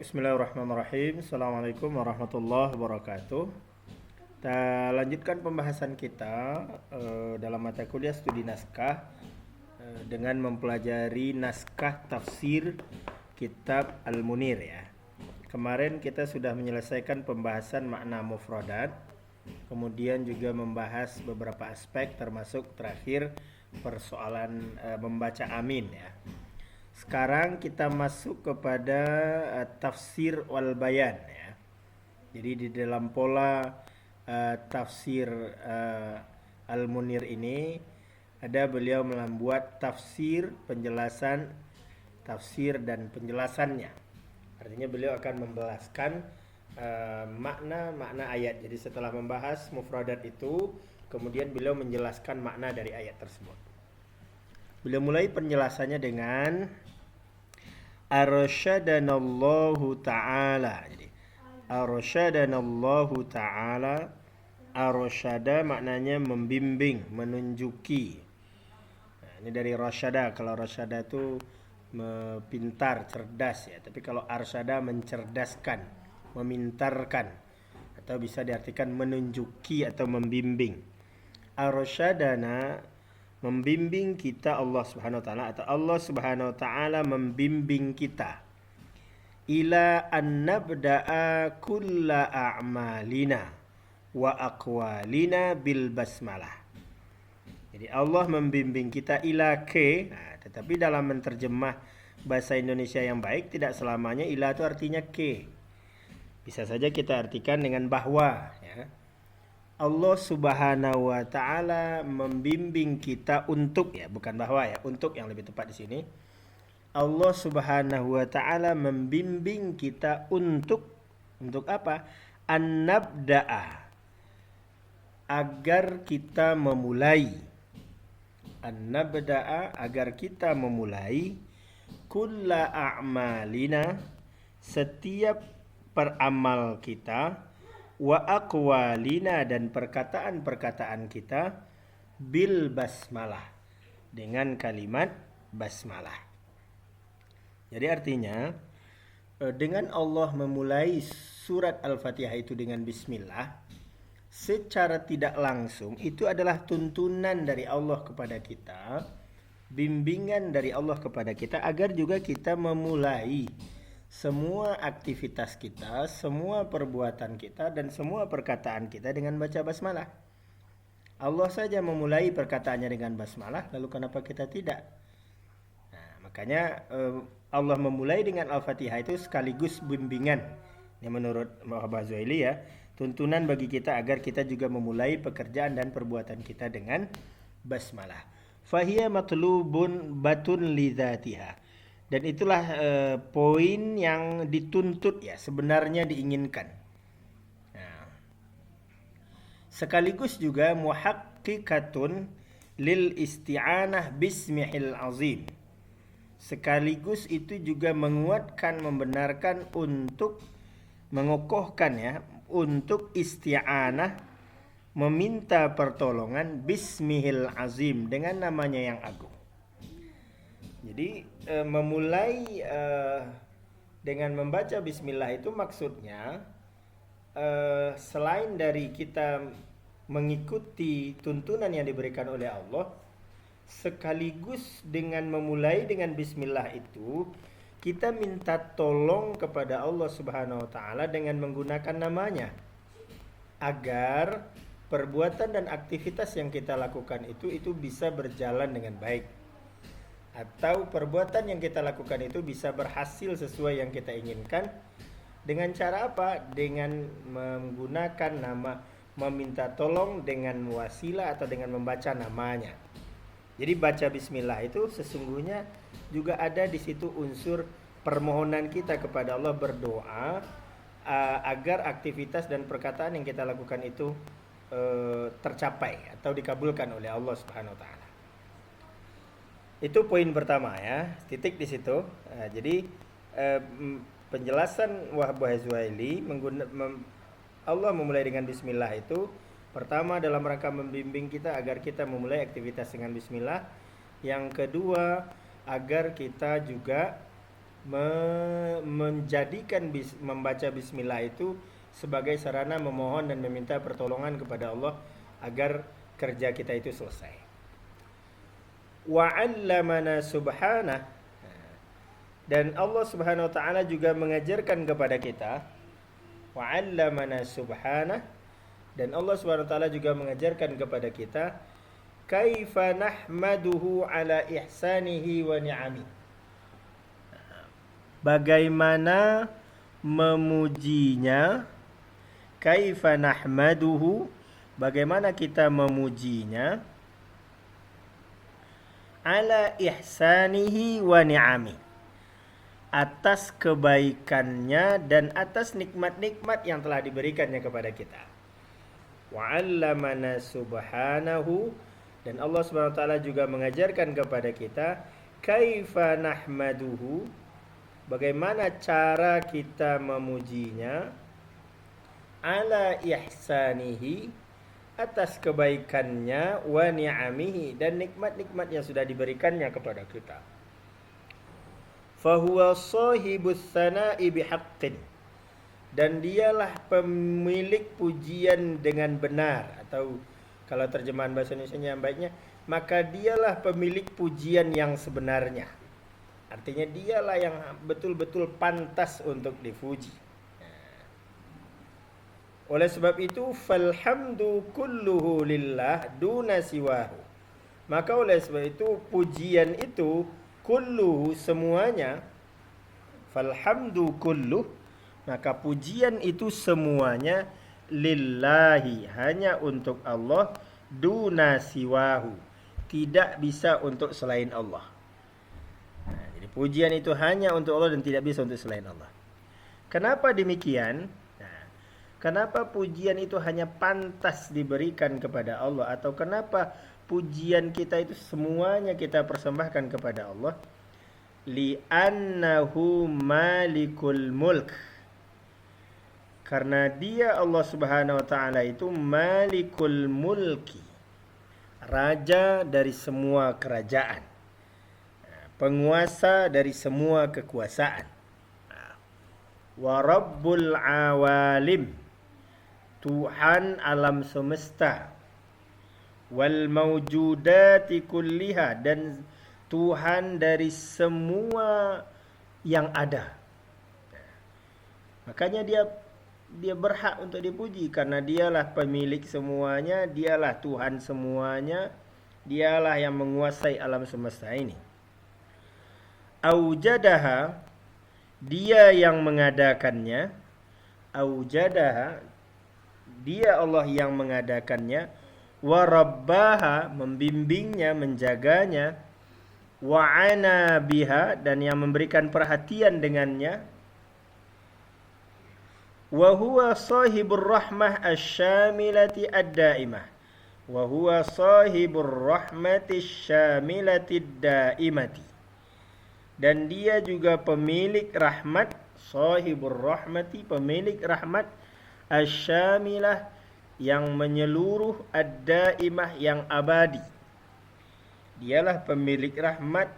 Bismillahirrahmanirrahim. Assalamualaikum warahmatullahi wabarakatuh. Kita lanjutkan pembahasan kita dalam mata kuliah studi naskah dengan mempelajari naskah tafsir kitab Al-Munir ya. Kemarin kita sudah menyelesaikan pembahasan makna mufradat, kemudian juga membahas beberapa aspek termasuk terakhir persoalan membaca amin ya. Sekarang kita masuk kepada tafsir wal bayan ya. Jadi di dalam pola tafsir Al-Munir ini ada beliau membuat tafsir, penjelasan, tafsir dan penjelasannya. Artinya beliau akan menjelaskan makna-makna ayat. Jadi setelah membahas mufradat itu, kemudian beliau menjelaskan makna dari ayat tersebut. Beliau mulai penjelasannya dengan Arsyadanallahu ta'ala. Jadi Arsyadanallahu ta'ala. Arsyada maknanya membimbing, menunjuki. Nah, ini dari rasyada. Kalau rasyada itu pintar, cerdas ya. Tapi kalau arsyada mencerdaskan, memintarkan, atau bisa diartikan menunjuki atau membimbing. Arsyadana membimbing kita Allah Subhanahu wa taala, atau Allah Subhanahu wa taala membimbing kita ila an nabda'a kulla a'malina wa aqwalina bil basmalah. Jadi Allah membimbing kita ila ke, tetapi dalam menerjemah bahasa Indonesia yang baik tidak selamanya ila itu artinya ke. Bisa saja kita artikan dengan bahwa ya. Allah Subhanahu wa taala membimbing kita untuk, ya bukan bahwa ya, untuk yang lebih tepat di sini. Allah Subhanahu wa taala membimbing kita untuk apa? An-nabda'a, agar kita memulai. An-nabda'a, agar kita memulai kulla a'malina, setiap peramal kita, wa aqwalina, dan perkataan-perkataan kita, bil basmalah, dengan kalimat basmalah. Jadi artinya dengan Allah memulai surat Al-Fatihah itu dengan bismillah, secara tidak langsung itu adalah tuntunan dari Allah kepada kita, bimbingan dari Allah kepada kita agar juga kita memulai semua aktivitas kita, semua perbuatan kita, dan semua perkataan kita dengan baca basmalah. Allah saja memulai perkataannya dengan basmalah, lalu kenapa kita tidak? Nah, makanya Allah memulai dengan Al-Fatihah itu sekaligus bimbingan. Ini menurut Muhammad Zuhaili ya, tuntunan bagi kita agar kita juga memulai pekerjaan dan perbuatan kita dengan basmalah. Fahiya matlubun batun lidzatiha. Dan itulah poin yang dituntut ya, sebenarnya diinginkan. Nah, sekaligus juga muhaqqikatun lil isti'anah bismihil azim. Sekaligus itu juga menguatkan, membenarkan untuk mengokohkan ya, untuk isti'anah, meminta pertolongan bismihil azim, dengan namanya yang agung. Jadi memulai dengan membaca bismillah itu maksudnya selain dari kita mengikuti tuntunan yang diberikan oleh Allah, sekaligus dengan memulai dengan bismillah itu kita minta tolong kepada Allah Subhanahu wa taala dengan menggunakan namanya, agar perbuatan dan aktivitas yang kita lakukan itu bisa berjalan dengan baik, atau perbuatan yang kita lakukan itu bisa berhasil sesuai yang kita inginkan. Dengan cara apa? Dengan menggunakan nama, meminta tolong dengan wasilah atau dengan membaca namanya. Jadi baca bismillah itu sesungguhnya juga ada di situ unsur permohonan kita kepada Allah, berdoa agar aktivitas dan perkataan yang kita lakukan itu tercapai atau dikabulkan oleh Allah Subhanahu wa taala. Itu poin pertama ya, titik di situ. Nah, jadi penjelasan Wahbah Zuhaili Allah memulai dengan bismillah itu pertama dalam rangka membimbing kita agar kita memulai aktivitas dengan bismillah. Yang kedua, agar kita juga menjadikan membaca bismillah itu sebagai sarana memohon dan meminta pertolongan kepada Allah agar kerja kita itu selesai. Wa 'allamana subhanah, dan Allah Subhanahu wa taala juga mengajarkan kepada kita, wa 'allamana subhanah, dan Allah Subhanahu wa taala juga mengajarkan kepada kita kaifa nahmaduhu ala ihsanihi wa ni'ami. Bagaimana memujinya, kaifa nahmaduhu, bagaimana kita memujinya, ala ihsanihi wa ni'ami, atas kebaikannya dan atas nikmat-nikmat yang telah diberikannya kepada kita. Wa 'allamana subhanahu, dan Allah Subhanahu wa taala juga mengajarkan kepada kita kaifa nahmaduhu, bagaimana cara kita memujinya, ala ihsanihi, atas kebaikannya, wa ni'amihi, dan nikmat-nikmat yang sudah diberikannya kepada kita. Fahuwa sahibus sana'i bihaqqin, dan dialah pemilik pujian dengan benar, atau kalau terjemahan bahasa Indonesia yang baiknya, maka dialah pemilik pujian yang sebenarnya. Artinya dialah yang betul-betul pantas untuk dipuji. Oleh sebab itu, falhamdu kulluhu lillah duna siwahu. Maka oleh sebab itu, pujian itu kulluhu, semuanya, falhamdu kulluh, maka pujian itu semuanya lillahi, hanya untuk Allah, duna siwahu, tidak bisa untuk selain Allah. Jadi pujian itu hanya untuk Allah dan tidak bisa untuk selain Allah. Kenapa demikian? Kenapa pujian itu hanya pantas diberikan kepada Allah, atau kenapa pujian kita itu semuanya kita persembahkan kepada Allah? Li'annahu malikul mulk, karena dia Allah Subhanahu wa taala itu malikul mulki, raja dari semua kerajaan, penguasa dari semua kekuasaan. Wa rabbul awalim, Tuhan alam semesta. Wal mawjudati kulliha, dan Tuhan dari semua yang ada. Makanya dia berhak untuk dipuji, karena dialah pemilik semuanya, dialah Tuhan semuanya, dialah yang menguasai alam semesta ini. Aujadaha, dia yang mengadakannya. Aujadaha, dia Allah yang mengadakannya. Wa rabbaha, membimbingnya, menjaganya. Wa ana biha, dan yang memberikan perhatian dengannya. Wa huwa sahibur rahmah asyamilati ad-daimah. Wa huwa sahibur rahmati asyamilati ad-daimati, dan dia juga pemilik rahmat, sahibur rahmati, pemilik rahmat, asyamilah, yang menyeluruh, ad-daimah, yang abadi. Dialah pemilik rahmat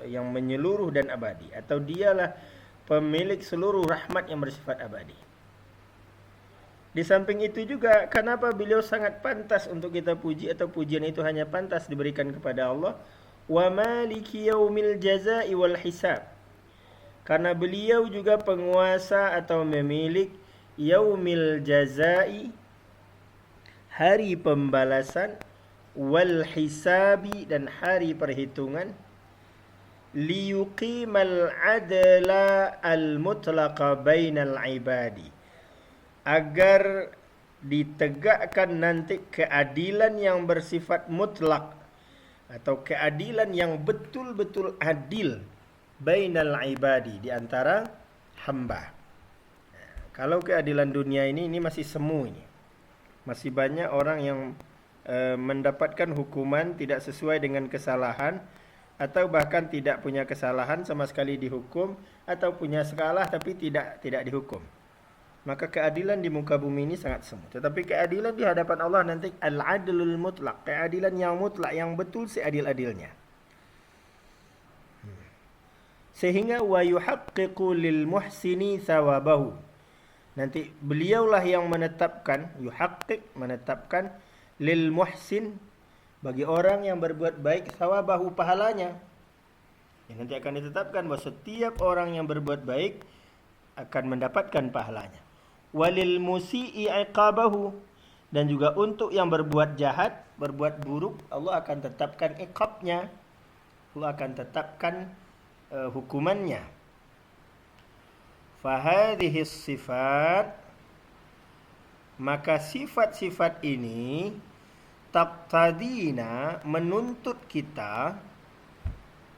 yang menyeluruh dan abadi, atau dialah pemilik seluruh rahmat yang bersifat abadi. Di samping itu juga, kenapa beliau sangat pantas untuk kita puji, atau pujian itu hanya pantas diberikan kepada Allah? Wa maliki yaumil jazai wal hisab, karena beliau juga penguasa atau memiliki yaumil jazai, hari pembalasan, wal hisabi, dan hari perhitungan, liyuqimal adla al mutlaqa bainal ibadi, agar ditegakkan nanti keadilan yang bersifat mutlak, atau keadilan yang betul-betul adil, bainal ibadi, di antara hamba. Kalau keadilan dunia ini masih semu ini. Masih banyak orang yang mendapatkan hukuman tidak sesuai dengan kesalahan, atau bahkan tidak punya kesalahan sama sekali dihukum, atau punya salah tapi tidak dihukum. Maka keadilan di muka bumi ini sangat semu. Tetapi keadilan di hadapan Allah nanti al-adlul mutlak, keadilan yang mutlak, yang betul seadil-adilnya. sehingga wa yuhaqqiqu lil muhsini thawabahu. Nanti beliaulah yang menetapkan, yuhaqqiq, menetapkan, lil muhsin, bagi orang yang berbuat baik, thawabahu, pahalanya. Ya, nanti akan ditetapkan bahwa setiap orang yang berbuat baik akan mendapatkan pahalanya. Walil musii iqabahu, dan juga untuk yang berbuat jahat, berbuat buruk, Allah akan tetapkan iqabnya. Allah akan tetapkan hukumannya. Fahadhihi sifat, maka sifat-sifat ini taqtadina, menuntut kita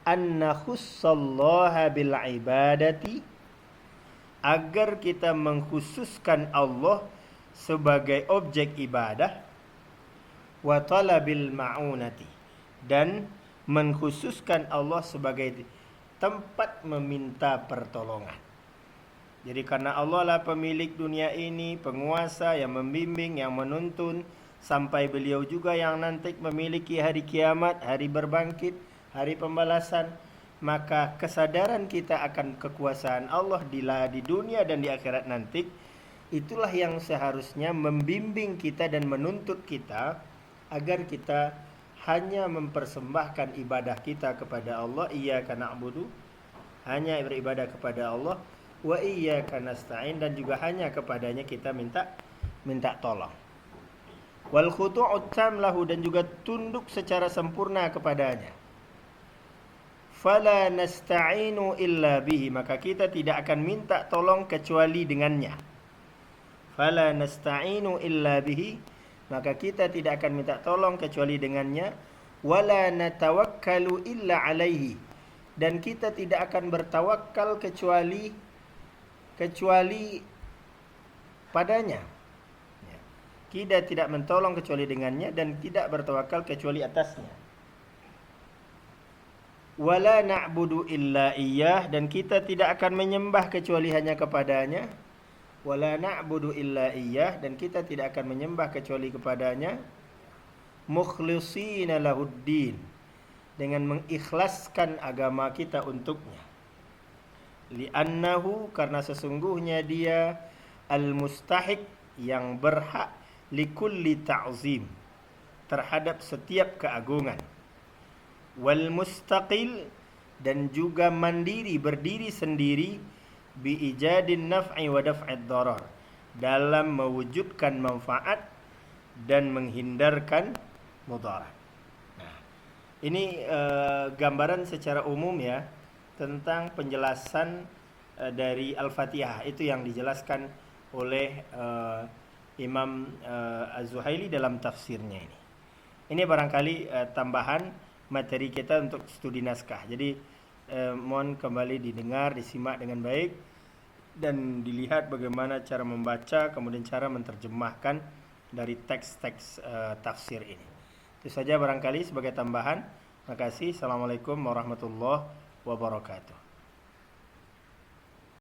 an nakhussallaha bil ibadati, agar kita mengkhususkan Allah sebagai objek ibadah, wa talabil ma'unati, dan mengkhususkan Allah sebagai tempat meminta pertolongan. Jadi karena Allah lah pemilik dunia ini, penguasa yang membimbing, yang menuntun, sampai beliau juga yang nanti memiliki hari kiamat, hari berbangkit, hari pembalasan, maka kesadaran kita akan kekuasaan Allah di dunia dan di akhirat nanti, itulah yang seharusnya membimbing kita dan menuntut kita agar kita hanya mempersembahkan ibadah kita kepada Allah, iyyaka na'budu, hanya beribadah kepada Allah, wa iyyaka nasta'in, dan juga hanya kepadanya kita minta tolong. Wal khudu'ut tam lahu, dan juga tunduk secara sempurna kepadanya. Fala nasta'inu illa bihi, maka kita tidak akan minta tolong kecuali dengannya. Fala nasta'inu illa bihi, maka kita tidak akan minta tolong kecuali dengannya. Wala natawakkalu illa alaihi, dan kita tidak akan bertawakal kecuali padanya. Kita tidak mentolong kecuali dengannya, dan tidak bertawakal kecuali atasnya. Wala na'budu illa iyyah, dan kita tidak akan menyembah kecuali hanya kepadanya. Wala na'budu illa iyyah, dan kita tidak akan menyembah kecuali kepadanya. Mukhlishina lahuddin, dengan mengikhlaskan agama kita untuknya. Li'annahu, karena sesungguhnya dia al-mustahiq, yang berhak, likulli ta'zim, terhadap setiap keagungan. Wal mustaqil, dan juga mandiri, berdiri sendiri, bi ijadin naf'i wa daf'id darar, dalam mewujudkan manfaat dan menghindarkan mudarat. Nah, ini gambaran secara umum ya tentang penjelasan dari Al-Fatihah, itu yang dijelaskan oleh Imam Az-Zuhaili dalam tafsirnya ini. Ini barangkali tambahan materi kita untuk studi naskah. Jadi mohon kembali didengar, disimak dengan baik, dan dilihat bagaimana cara membaca, kemudian cara menerjemahkan dari teks-teks tafsir ini. Itu saja barangkali sebagai tambahan. Terima kasih. Assalamualaikum warahmatullahi wabarakatuh.